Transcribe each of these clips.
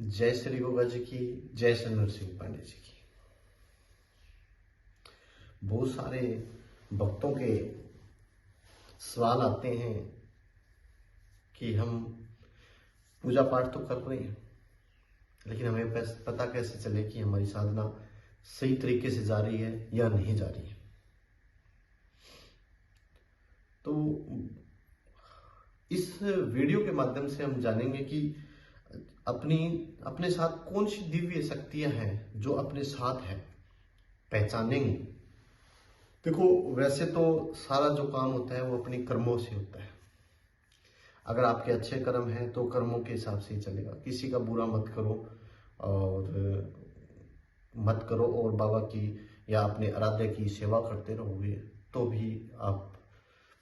जय श्री गोगा जी की, जय श्री नरसिंह पांडे जी की। बहुत सारे भक्तों के सवाल आते हैं कि हम पूजा पाठ तो कर रहे हैं, लेकिन हमें पता कैसे चले कि हमारी साधना सही तरीके से जा रही है या नहीं जा रही है। तो इस वीडियो के माध्यम से हम जानेंगे कि अपने साथ कौन सी दिव्य शक्तियां हैं जो अपने साथ है, पहचानेंगे। देखो, वैसे तो सारा जो काम होता है वो अपने कर्मों से होता है। अगर आपके अच्छे कर्म हैं तो कर्मों के हिसाब से ही चलेगा। किसी का बुरा मत करो और बाबा की या अपने आराध्य की सेवा करते रहोगे तो भी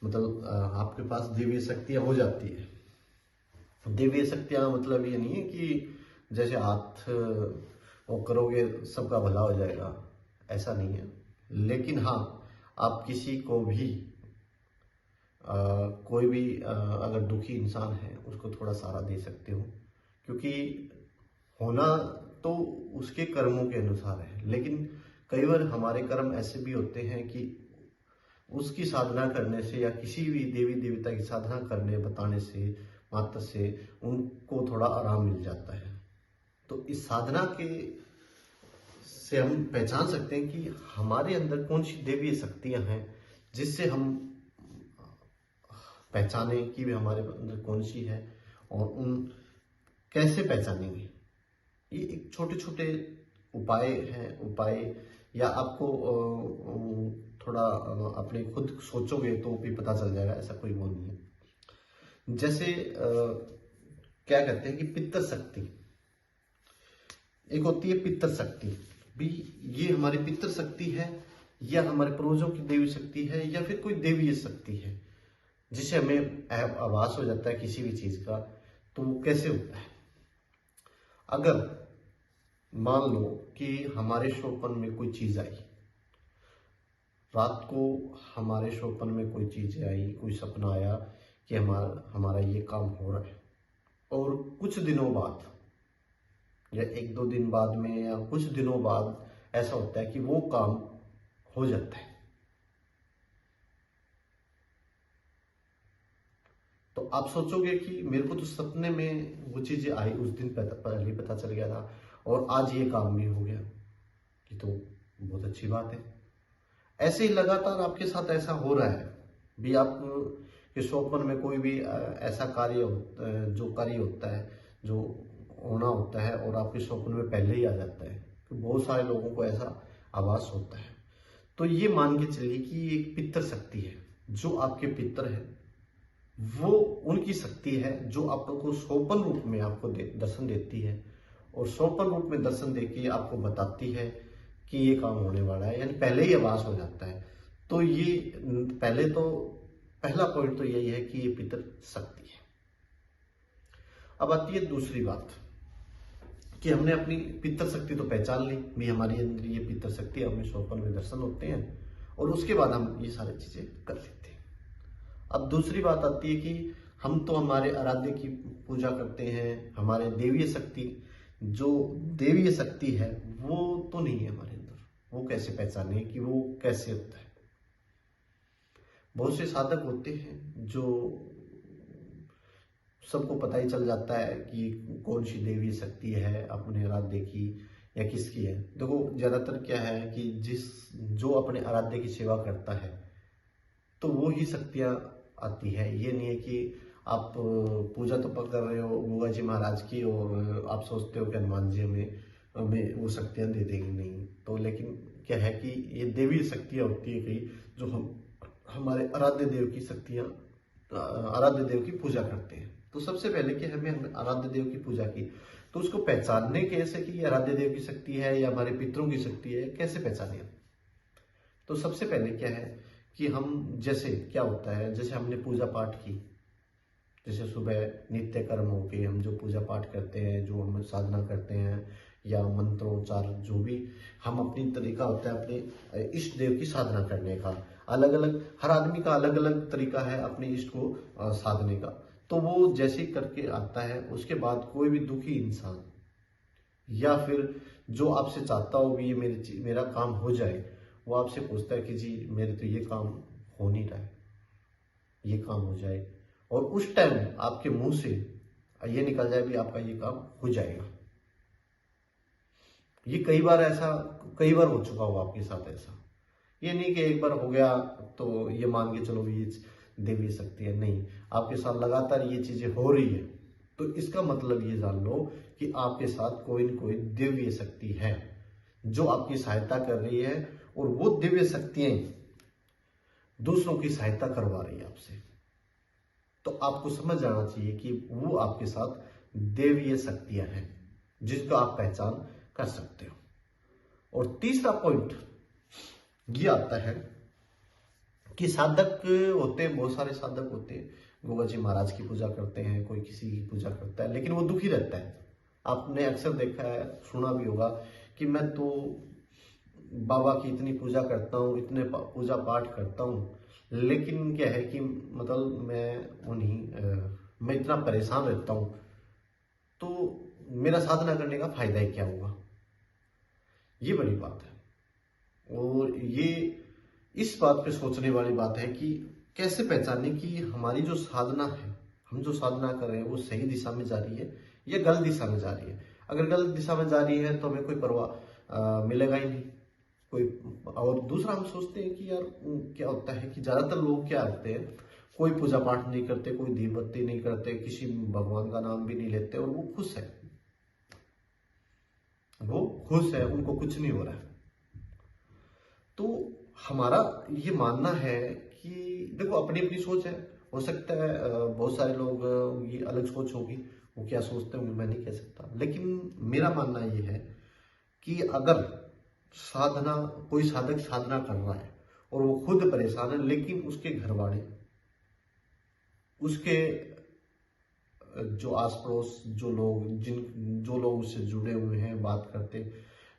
आपके पास दिव्य शक्तियां हो जाती है। दिव्य शक्तियां मतलब ये नहीं है कि जैसे हाथ वो करोगे सबका भला हो जाएगा, ऐसा नहीं है। लेकिन हाँ, आप किसी को भी कोई भी अगर दुखी इंसान है उसको थोड़ा सहारा दे सकते हो, क्योंकि होना तो उसके कर्मों के अनुसार है। लेकिन कई बार हमारे कर्म ऐसे भी होते हैं कि उसकी साधना करने से या किसी भी देवी देवता की साधना करने बताने से मात्र से उनको थोड़ा आराम मिल जाता है। तो इस साधना के से हम पहचान सकते हैं कि हमारे अंदर कौन सी देवी शक्तियां हैं, जिससे हम पहचाने कि भी हमारे अंदर कौन सी है और उन कैसे पहचानेंगे। ये एक छोटे छोटे उपाय या आपको थोड़ा अपने खुद सोचोगे तो भी पता चल जाएगा, ऐसा कोई वो नहीं है। जैसे क्या कहते हैं कि पितर शक्ति एक होती है। पितर शक्ति भी ये हमारी पितर शक्ति है या हमारे पूर्वजों की देवी शक्ति है या फिर कोई देवीय शक्ति है, जिसे हमें आभास हो जाता है किसी भी चीज का। तो वो कैसे होता है? अगर मान लो कि हमारे स्वप्न में कोई चीज आई, रात को हमारे स्वप्न में कोई चीज आई, कोई सपना आया कि हमारा ये काम हो रहा है, और कुछ दिनों बाद या एक दो दिन बाद में या कुछ दिनों बाद ऐसा होता है कि वो काम हो जाता है। तो आप सोचोगे कि मेरे को तो सपने में वो चीजें आई, उस दिन पहले पता चल गया था और आज ये काम भी हो गया, ये तो बहुत अच्छी बात है। ऐसे ही लगातार आपके साथ ऐसा हो रहा है भी। आप के स्वप्न में कोई भी ऐसा कार्य होता है जो होना होता है और आपके स्वप्न में पहले ही आ जाता है। तो बहुत सारे लोगों को ऐसा आभास होता है। तो ये मान के चलिए कि एक पितर शक्ति है। जो आपके पितर है वो उनकी शक्ति है जो आपको स्वप्न रूप में आपको दर्शन देती है, और स्वप्न रूप में दर्शन देके आपको बताती है कि ये काम होने वाला है, यानी पहले ही आभास हो जाता है। तो ये पहला पॉइंट तो यही है कि ये पितर शक्ति है। अब आती है दूसरी बात कि हमने अपनी पितर शक्ति तो पहचान ली भी, हमारी अंदर ये पितर शक्ति हमें स्वप्न में दर्शन होते हैं, और उसके बाद हम ये सारी चीजें कर लेते हैं। अब दूसरी बात आती है कि हम तो हमारे आराध्य की पूजा करते हैं, हमारे देवीय शक्ति जो देवीय शक्ति है वो तो नहीं है हमारे अंदर। वो कैसे पहचाने कि वो कैसे होता है? बहुत से साधक होते हैं जो सबको पता ही चल जाता है कि कौन सी देवी शक्ति है अपने आराध्य की या किसकी है। देखो, ज्यादातर क्या है कि जो अपने आराध्य की सेवा करता है तो वो ही शक्तियां आती है। ये नहीं है कि आप पूजा तो कर रहे हो गोगा जी महाराज की और आप सोचते हो कि हनुमान जी हमें वो शक्तियां दे देंगे, नहीं तो। लेकिन क्या है कि ये देवी शक्तियां होती है कई जो हमारे आराध्य देव की शक्तियां, आराध्य देव की पूजा करते हैं। तो सबसे पहले कि हमें आराध्य देव की पूजा की, तो उसको पहचानने कैसे कि ये आराध्य देव की शक्ति है या हमारे पितरों की शक्ति है, कैसे पहचाने? तो सबसे पहले क्या है कि हम जैसे क्या होता है, जैसे हमने पूजा पाठ की, जैसे सुबह नित्य कर्म हो के हम जो पूजा पाठ करते हैं, जो हम साधना करते हैं या मंत्रोच्चार, जो भी हम अपनी तरीका होता है अपने इष्ट देव की साधना करने का, अलग अलग हर आदमी का अलग अलग तरीका है अपने इष्ट को साधने का। तो वो जैसे करके आता है, उसके बाद कोई भी दुखी इंसान या फिर जो आपसे चाहता हो कि ये मेरा काम हो जाए, वो आपसे पूछता है कि जी मेरे तो ये काम हो नहीं रहा है, ये काम हो जाए, और उस टाइम आपके मुंह से ये निकल जाए भी आपका ये काम हो जाएगा। ये कई बार हो चुका हो आपके साथ ऐसा। ये नहीं कि एक बार हो गया तो ये मान के चलो ये देवी शक्ति है, नहीं, आपके साथ लगातार ये चीजें हो रही है, तो इसका मतलब ये जान लो कि आपके साथ कोई न कोई दिव्य शक्ति है जो आपकी सहायता कर रही है, और वो दिव्य शक्तियां दूसरों की सहायता करवा रही है आपसे। तो आपको समझ जाना चाहिए कि वो आपके साथ देवीय शक्तियां हैं जिसको आप पहचान कर सकते हो। और तीसरा पॉइंट ये आता है कि साधक होते हैं, बहुत सारे साधक होते हैं, गोगा जी महाराज की पूजा करते हैं, कोई किसी की पूजा करता है, लेकिन वो दुखी रहता है। आपने अक्सर देखा है, सुना भी होगा कि मैं तो बाबा की इतनी पूजा करता हूँ, इतने पूजा पाठ करता हूँ, लेकिन क्या है कि मतलब मैं इतना परेशान रहता हूँ, तो मेरा साधना करने का फायदा ही क्या हुआ। ये बड़ी बात है, और ये इस बात पे सोचने वाली बात है कि कैसे पहचाने कि हमारी जो साधना है, हम जो साधना कर रहे हैं वो सही दिशा में जा रही है या गलत दिशा में जा रही है। अगर गलत दिशा में जा रही है तो हमें कोई परवाह मिलेगा ही नहीं कोई। और दूसरा, हम सोचते हैं कि यार क्या होता है कि ज्यादातर लोग क्या करते हैं, कोई पूजा पाठ नहीं करते, कोई दीप बत्ती नहीं करते, किसी भगवान का नाम भी नहीं लेते, और वो खुश है, उनको कुछ नहीं हो रहा है। तो हमारा ये मानना है कि देखो, अपनी अपनी सोच है, हो सकता है बहुत सारे लोग ये अलग सोच होगी, वो क्या सोचते होंगे मैं नहीं कह सकता, लेकिन मेरा मानना ये है कि अगर कोई साधक साधना कर रहा है और वो खुद परेशान है, लेकिन उसके घर वाले, उसके जो आस पड़ोस जो लोग उससे जुड़े हुए हैं, बात करते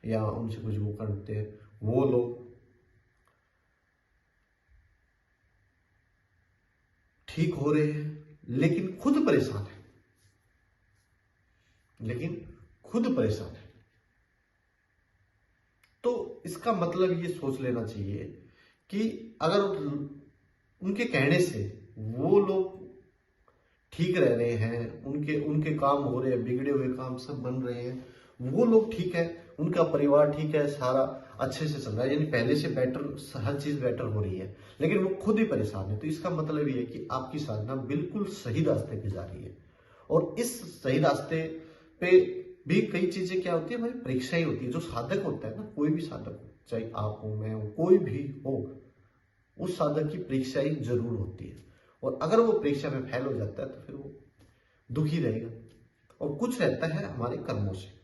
या उनसे कुछ वो करते हैं, वो लोग ठीक हो रहे हैं, लेकिन खुद परेशान है, तो इसका मतलब ये सोच लेना चाहिए कि अगर उनके कहने से वो लोग ठीक रह रहे हैं, उनके काम हो रहे हैं, बिगड़े हुए काम सब बन रहे हैं, वो लोग ठीक है, उनका परिवार ठीक है, सारा अच्छे से चल रहा है, यानी पहले से बेटर, हर चीज बेटर हो रही है, लेकिन वो खुद ही परेशान है, तो इसका मतलब ये है कि आपकी साधना बिल्कुल सही रास्ते पे जा रही है। और इस सही रास्ते पे भी कई चीजें क्या होती है, हमारी परीक्षाएं होती है। जो साधक होता है ना, कोई भी साधक हो, चाहे आप हो, मैं हूं, कोई भी हो, उस साधक की परीक्षाएं जरूर होती है, और अगर वो परीक्षा में फेल हो जाता है तो फिर वो दुखी रहेगा, और कुछ रहता है हमारे कर्मों से।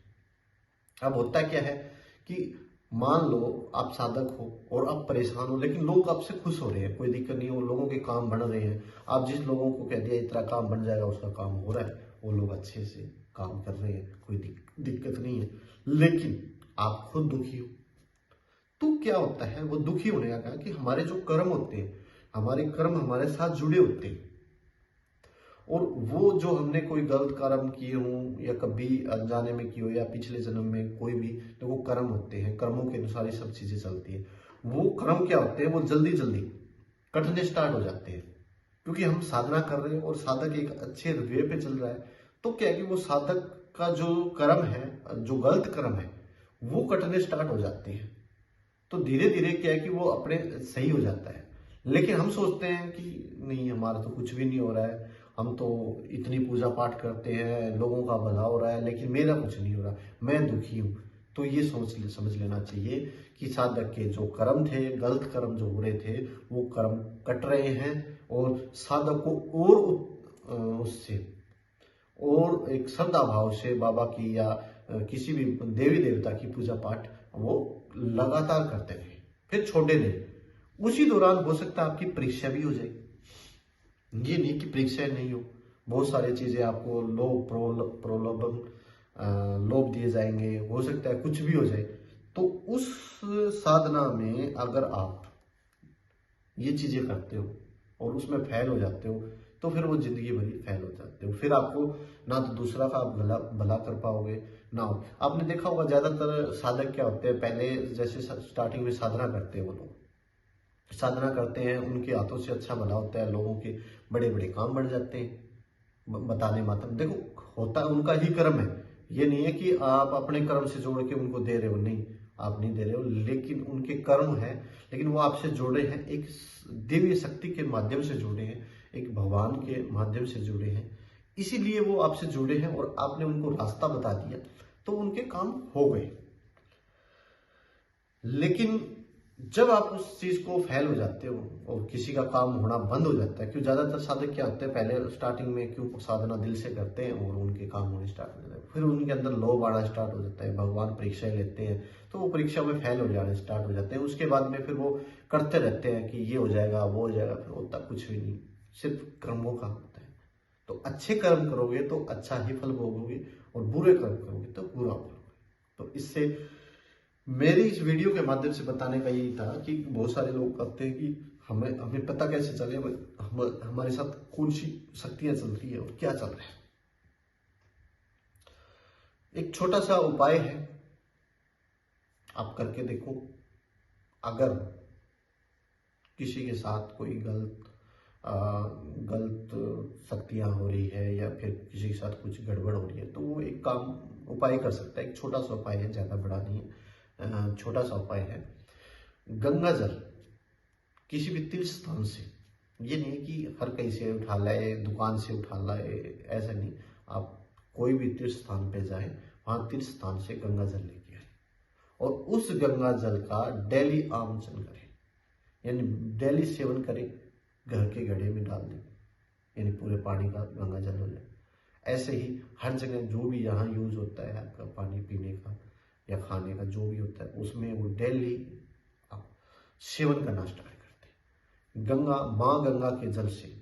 अब होता क्या है कि मान लो आप साधक हो और आप परेशान हो, लेकिन लोग आपसे खुश हो रहे हैं, कोई दिक्कत नहीं, वो लोगों के काम बन रहे हैं, आप जिस लोगों को कह दिया इतना काम बन जाएगा, उसका काम हो रहा है, वो लोग अच्छे से काम कर रहे हैं, कोई दिक्कत नहीं है, लेकिन आप खुद दुखी हो। तो क्या होता है, वो दुखी होने का कारण कि हमारे जो कर्म होते हैं, हमारे कर्म हमारे साथ जुड़े होते हैं, और वो जो हमने कोई गलत कर्म किए हों या कभी अनजाने में किए हो या पिछले जन्म में कोई भी, तो वो कर्म होते हैं, कर्मों के अनुसार ही सब चीजें चलती है। वो कर्म क्या होते हैं, वो जल्दी जल्दी कटने स्टार्ट हो जाते हैं, क्योंकि हम साधना कर रहे हैं और साधक एक अच्छे वे पे चल रहा है। तो क्या है कि वो साधक का जो कर्म है, जो गलत कर्म है, वो कटने स्टार्ट हो जाते हैं, तो धीरे धीरे क्या है कि वो अपने सही हो जाता है। लेकिन हम सोचते हैं कि नहीं, हमारा तो कुछ भी नहीं हो रहा है, हम तो इतनी पूजा पाठ करते हैं, लोगों का भला हो रहा है, लेकिन मेरा कुछ नहीं हो रहा, मैं दुखी हूं। तो ये समझ लेना चाहिए कि साधक के जो कर्म थे, गलत कर्म जो हो रहे थे, वो कर्म कट रहे हैं, और साधक को उससे और एक श्रद्धा भाव से बाबा की या किसी भी देवी देवता की पूजा पाठ वो लगातार करते रहे, फिर छोड़े नहीं। उसी दौरान हो सकता है आपकी परीक्षा भी हो जाए, ये नहीं कि परीक्षा नहीं हो, बहुत सारी चीजें आपको लोभ दिए जाएंगे, हो सकता है कुछ भी हो जाए। तो उस साधना में अगर आप ये चीजें करते हो और उसमें फेल हो जाते हो, तो फिर वो जिंदगी भरी फेल हो जाते हो। फिर आपको ना तो दूसरा का आप भला कर पाओगे ना हो। आपने देखा होगा ज्यादातर साधक क्या होते हैं, पहले जैसे स्टार्टिंग में साधना करते हैं, वो लोग साधना करते हैं, उनके हाथों से अच्छा भला होता है, लोगों के बड़े बड़े काम बढ़ जाते हैं बताने मात्र। देखो होता उनका ही कर्म है, ये नहीं है कि आप अपने कर्म से जोड़ के उनको दे रहे हो, नहीं आप नहीं दे रहे हो, लेकिन उनके कर्म है, लेकिन वो आपसे जुड़े हैं, एक दिव्य शक्ति के माध्यम से जुड़े हैं, एक भगवान के माध्यम से जुड़े हैं, इसीलिए वो आपसे जुड़े हैं और आपने उनको रास्ता बता दिया तो उनके काम हो गए। लेकिन जब आप उस चीज को फेल हो जाते हो और किसी का काम होना बंद हो जाता है, क्यों ज्यादातर साधक क्या होते हैं, पहले स्टार्टिंग में क्यों साधना दिल से करते हैं और उनके काम होने स्टार्ट हो जाते हैं, फिर उनके अंदर लोभ आना स्टार्ट हो जाता है, भगवान परीक्षाएं लेते हैं तो वो परीक्षा में फेल हो जाने स्टार्ट हो जाते हैं। उसके बाद में फिर वो करते रहते हैं कि ये हो जाएगा वो हो जाएगा, फिर होता कुछ भी नहीं, सिर्फ कर्मों का होता है। तो अच्छे कर्म करोगे तो अच्छा ही फल भोगोगे और बुरे कर्म करोगे तो बुरा फल। तो इससे मेरे इस वीडियो के माध्यम से बताने का यही था कि बहुत सारे लोग कहते हैं कि हमें हमें पता कैसे चले हमारे साथ कौन सी शक्तियां चल रही है और क्या चल रहा है। एक छोटा सा उपाय है, आप करके देखो। अगर किसी के साथ कोई गलत शक्तियां हो रही है या फिर किसी के साथ कुछ गड़बड़ हो रही है तो वो एक काम उपाय कर सकता है। एक छोटा सा उपाय है, ज्यादा बड़ा नहीं है, छोटा सा उपाय है। गंगा जल किसी भी तीर्थ स्थान से, ये नहीं कि हर कहीं से उठा लाए, दुकान से उठा लाए, ऐसा नहीं, आप कोई भी तीर्थ स्थान पे जाए, वहां तीर्थ स्थान से गंगा जल लेके आए और उस गंगा जल का डेली आमोचन करें, यानी डेली सेवन करें, घर के घड़े में डाल दें, यानी पूरे पानी का गंगा जल हो जाए। ऐसे ही हर जगह जो भी यहाँ यूज होता है आपका पानी पीने का या खाने का जो भी होता है, उसमें वो डेली आप सेवन करना स्टार्ट करते हैं। माँ गंगा के जल से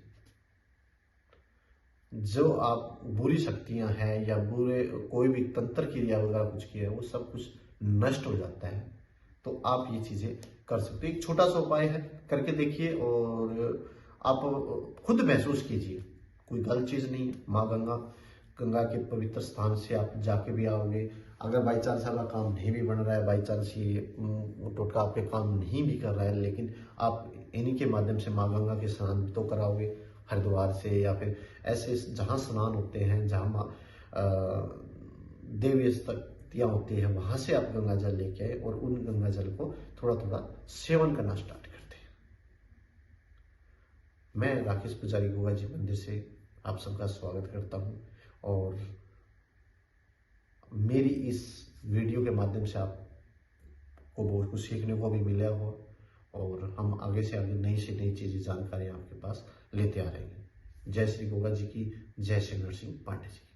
जो आप बुरी शक्तियां हैं या बुरे कोई भी तंत्र क्रिया वगैरह कुछ किया है वो सब कुछ नष्ट हो जाता है। तो आप ये चीजें कर सकते हैं। एक छोटा सा उपाय है, करके देखिए और आप खुद महसूस कीजिए, कोई गलत चीज नहीं। माँ गंगा के पवित्र स्थान से आप जाके भी आओगे। अगर बाई चांस आपका काम नहीं भी बन रहा है, बाई चांस ये टोटका आपके काम नहीं भी कर रहा है, लेकिन आप इन्हीं के माध्यम से माँ गंगा के स्नान तो कराओगे हरिद्वार से, या फिर ऐसे जहाँ स्नान होते हैं जहाँ देवी शक्तियाँ होती है वहां से आप गंगा जल लेके आए और उन गंगा जल को थोड़ा थोड़ा सेवन करना स्टार्ट करते हैं। मैं राकेश पुजारी गोगा जी मंदिर से आप सबका स्वागत करता हूं और मेरी इस वीडियो के माध्यम से आपको बहुत कुछ सीखने को भी मिला हो और हम आगे से आगे नई से नई चीजें जानकारी आपके पास लेते आ रहे हैं। जय श्री गोगा जी की, जय श्री नरसिंह पांडे जी।